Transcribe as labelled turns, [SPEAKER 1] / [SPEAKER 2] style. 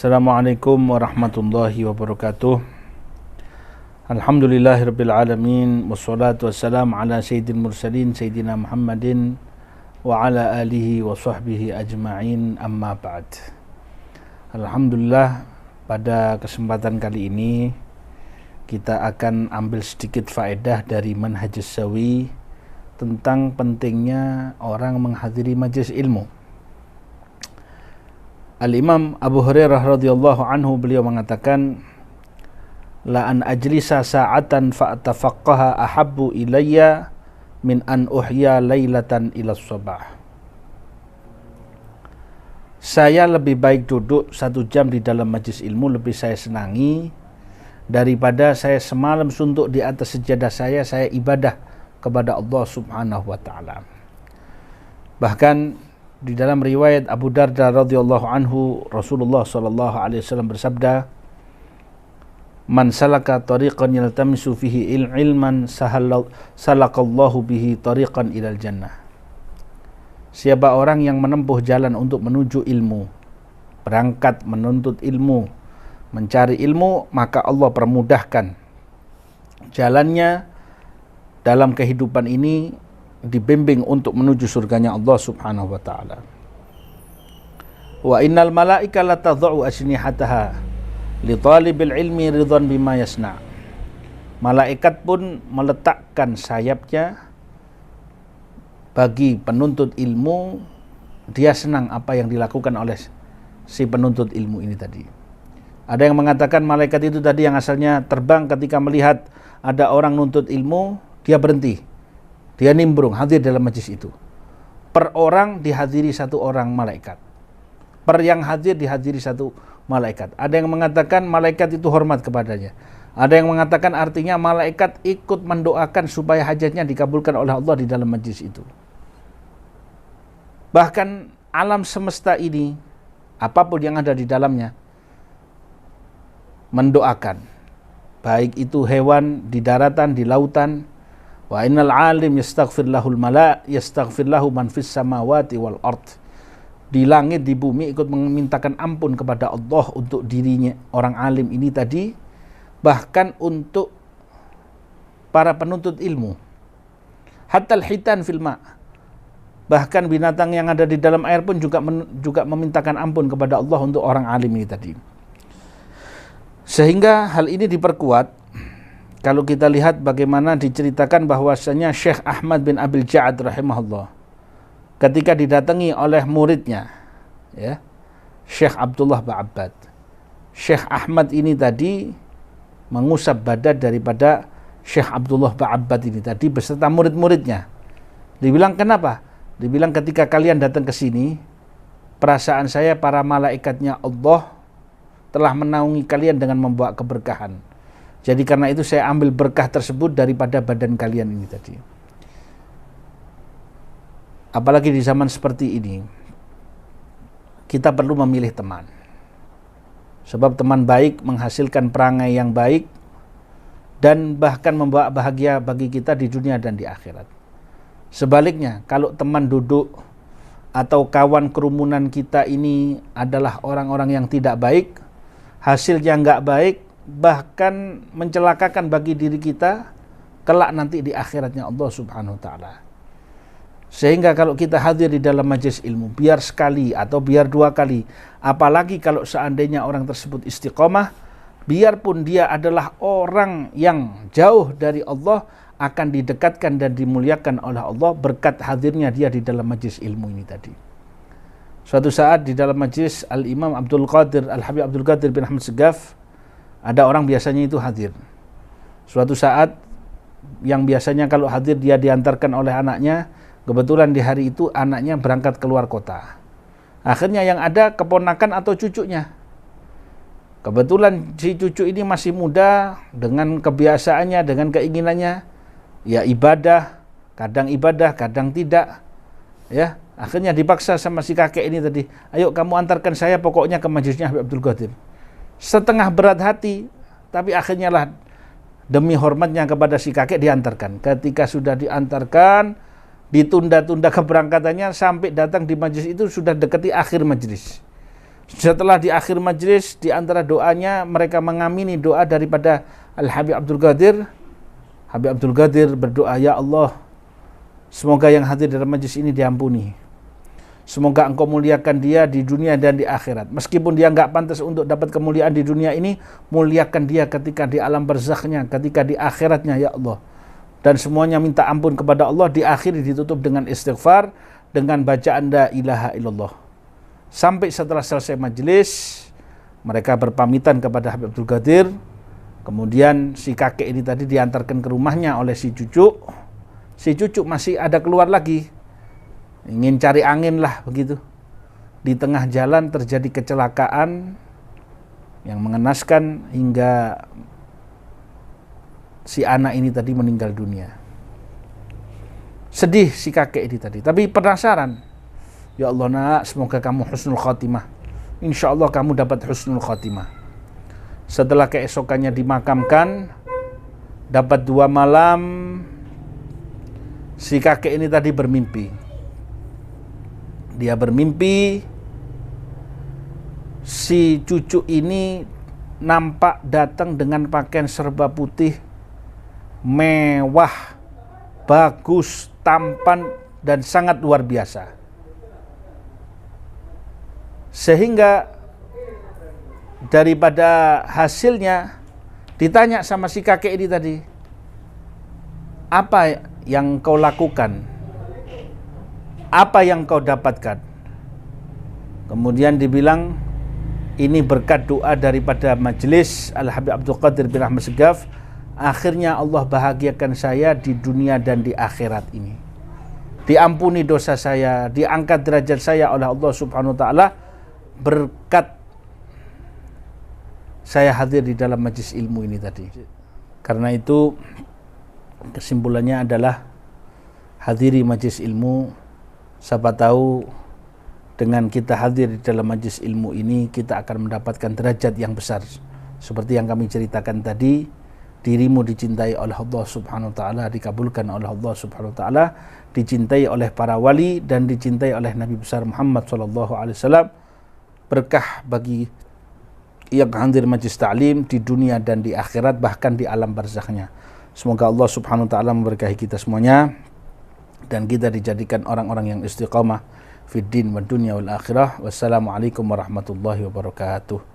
[SPEAKER 1] Assalamualaikum warahmatullahi wabarakatuh. Alhamdulillahirabbil alamin wassalatu wassalamu ala sayyidil mursalin sayyidina Muhammadin wa ala alihi wa sahbihi ajma'in, amma ba'd. Alhamdulillah, pada kesempatan kali ini kita akan ambil sedikit faedah dari Manhajus Sawi tentang pentingnya orang menghadiri majelis ilmu. Al-Imam Abu Hurairah radhiyallahu anhu, beliau mengatakan, la an ajlisa sa'atan fa'atafaqqaha ahabbu ilayya min an uhya lailatan ila sabah. Saya lebih baik duduk 1 jam di dalam majlis ilmu, lebih saya senangi daripada saya semalam suntuk di atas sejadah saya ibadah kepada Allah subhanahu wa ta'ala. Bahkan di dalam riwayat Abu Darda radhiyallahu anhu, Rasulullah sallallahu alaihi wasallam bersabda, man salaka tariqan yaltamisu fihi ilman salakallahu bihi tariqan ilal jannah. Siapa orang yang menempuh jalan untuk menuju ilmu, berangkat menuntut ilmu, mencari ilmu, maka Allah permudahkan jalannya dalam kehidupan ini, dibimbing untuk menuju surganya Allah subhanahu wa ta'ala. Wa innal malaika la tadha'u asnihataha li talibil ilmi ridhan bima yasna'. Malaikat pun meletakkan sayapnya bagi penuntut ilmu, dia senang apa yang dilakukan oleh si penuntut ilmu ini tadi. Ada yang mengatakan malaikat itu tadi yang asalnya terbang ketika melihat ada orang nuntut ilmu, dia berhenti. Dia nimbrung, hadir dalam majlis itu. Per orang dihadiri 1 orang malaikat. Per yang hadir dihadiri 1 malaikat. Ada yang mengatakan malaikat itu hormat kepadanya. Ada yang mengatakan artinya malaikat ikut mendoakan supaya hajatnya dikabulkan oleh Allah di dalam majlis itu. Bahkan alam semesta ini, apapun yang ada di dalamnya, mendoakan. Baik itu hewan di daratan, di lautan. Wa innal alim yastaghfir lahul mala yastaghfir lahu man fis samawati wal ard. Di langit, di bumi ikut memintakan ampun kepada Allah untuk dirinya orang alim ini tadi, bahkan untuk para penuntut ilmu. Hatta al-hitan fil ma'. Bahkan binatang yang ada di dalam air pun juga memintakan ampun kepada Allah untuk orang alim ini tadi. Sehingga hal ini diperkuat kalau kita lihat bagaimana diceritakan bahwasanya Syekh Ahmad bin Abil Ja'ad rahimahullah, ketika didatangi oleh muridnya, ya, Syekh Abdullah Ba'abbad. Syekh Ahmad ini tadi mengusap badan daripada Syekh Abdullah Ba'abbad ini tadi beserta murid-muridnya. Dibilang kenapa? Dibilang ketika kalian datang ke sini, perasaan saya para malaikatnya Allah telah menaungi kalian dengan membawa keberkahan. Jadi karena itu saya ambil berkah tersebut daripada badan kalian ini tadi. Apalagi di zaman seperti ini, kita perlu memilih teman. Sebab teman baik menghasilkan perangai yang baik dan bahkan membawa bahagia bagi kita di dunia dan di akhirat. Sebaliknya, kalau teman duduk atau kawan kerumunan kita ini adalah orang-orang yang tidak baik, hasilnya nggak baik, bahkan mencelakakan bagi diri kita kelak nanti di akhiratnya Allah subhanahu wa ta'ala. Sehingga kalau kita hadir di dalam majelis ilmu, biar sekali atau biar 2 kali, apalagi kalau seandainya orang tersebut istiqomah, biarpun dia adalah orang yang jauh dari Allah, akan didekatkan dan dimuliakan oleh Allah berkat hadirnya dia di dalam majelis ilmu ini tadi. Suatu saat di dalam majelis Al-Imam Abdul Qadir, Al-Habib Abdul Qadir bin Ahmad Segaf, ada orang biasanya itu hadir. Suatu saat yang biasanya kalau hadir dia diantarkan oleh anaknya, kebetulan di hari itu anaknya berangkat keluar kota. Akhirnya yang ada keponakan atau cucunya. Kebetulan si cucu ini masih muda, dengan kebiasaannya, dengan keinginannya, ya ibadah, kadang tidak. Ya, akhirnya dipaksa sama si kakek ini tadi, ayo kamu antarkan saya pokoknya ke majelisnya Habib Abdul Qadir. Setengah berat hati, tapi akhirnya lah demi hormatnya kepada si kakek diantarkan. Ketika sudah diantarkan, ditunda-tunda keberangkatannya sampai datang di majelis itu sudah dekati akhir majelis. Setelah di akhir majlis, di antara doanya mereka mengamini doa daripada Al-Habib Abdul Qadir. Habib Abdul Qadir berdoa, ya Allah, semoga yang hadir dalam majlis ini diampuni. Semoga engkau muliakan dia di dunia dan di akhirat. Meskipun dia enggak pantas untuk dapat kemuliaan di dunia ini, muliakan dia ketika di alam barzakhnya, ketika di akhiratnya, ya Allah. Dan semuanya minta ampun kepada Allah, diakhiri ditutup dengan istighfar, dengan bacaan la ilaha illallah. Sampai setelah selesai majelis, mereka berpamitan kepada Habib Abdul Qadir. Kemudian si kakek ini tadi diantarkan ke rumahnya oleh si cucu. Si cucu masih ada keluar lagi, ingin cari angin lah begitu. Di tengah jalan terjadi kecelakaan yang mengenaskan hingga si anak ini tadi meninggal dunia. Sedih si kakek ini tadi, tapi penasaran. Ya Allah nak, semoga kamu husnul khatimah. Insya Allah kamu dapat husnul khatimah. Setelah keesokannya dimakamkan, dapat 2 malam, si kakek ini tadi bermimpi. Dia bermimpi si cucu ini nampak datang dengan pakaian serba putih, mewah, bagus, tampan, dan sangat luar biasa. Sehingga daripada hasilnya ditanya sama si kakek ini tadi, apa yang kau lakukan? Apa yang kau dapatkan? Kemudian dibilang, ini berkat doa daripada majelis Al-Habib Abdul Qadir bin Ahmad Segaf. Akhirnya Allah bahagiakan saya di dunia dan di akhirat ini. Diampuni dosa saya, diangkat derajat saya oleh Allah Subhanahu wa taala berkat saya hadir di dalam majlis ilmu ini tadi. Karena itu kesimpulannya adalah hadiri majlis ilmu. Siapa tahu dengan kita hadir di dalam majlis ilmu ini kita akan mendapatkan derajat yang besar. Seperti yang kami ceritakan tadi, dirimu dicintai oleh Allah Subhanahu wa taala, dikabulkan oleh Allah Subhanahu wa taala, dicintai oleh para wali dan dicintai oleh Nabi besar Muhammad sallallahu alaihi wasallam. Berkah bagi yang hadir majlis ta'lim di dunia dan di akhirat, bahkan di alam barzakhnya. Semoga Allah Subhanahu wa taala memberkahi kita semuanya dan kita dijadikan orang-orang yang istiqamah fid din wad dunya wal akhirah. Wassalamualaikum warahmatullahi wabarakatuh.